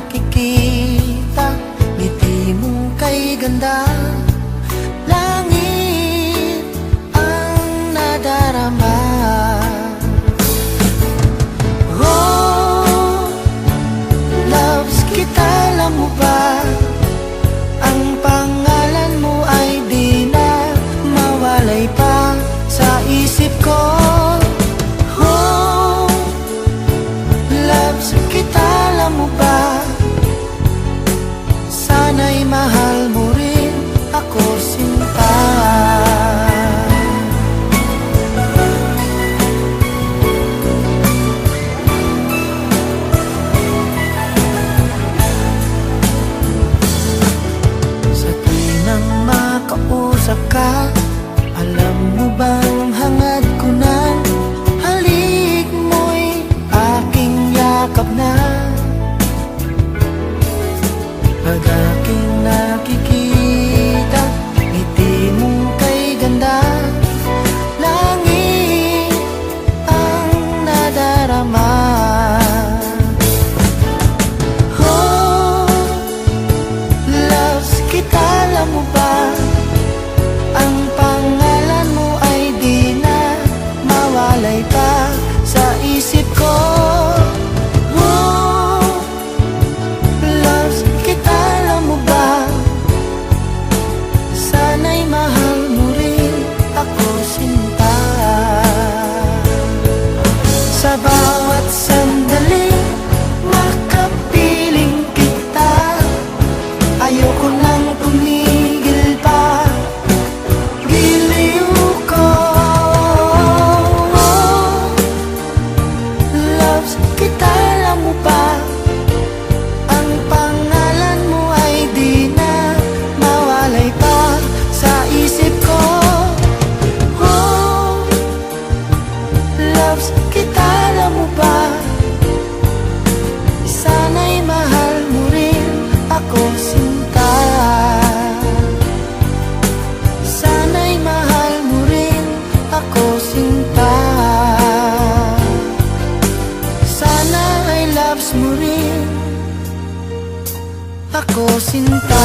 nakikita, ngiti mo kay ganda, langit ang nadarama. Oh, loves kita, alam mo ba? Ang pangalan mo ay di na mawalay pa sa isip ko. Oh, loves kita, alam mo ba? Sana'y mahal mo rin ako, sinta. Sa tuwing makausap ka, alam mo bang hangad ko ng halik mo'y aking yakap na. Pag aking nakikita, ngiti mo kay ganda, langit ang nadarama. Oh, loves kita, alam mo ba? Ang pangalan mo ay di na mawalay pa sa isip ko. Sa bawat sandali, makapiling kita, ayoko nang tumigil pa, giliw ko. Loves kita, alam mo ba? Ang pangalan mo ay di na mawalay pa sa isip ko. Oh, loves kita, alam mo ba? Sana'y mahal mo rin ako, sinta. Sana'y mahal mo rin ako, sinta. Sana ay loves mo rin ako, sinta.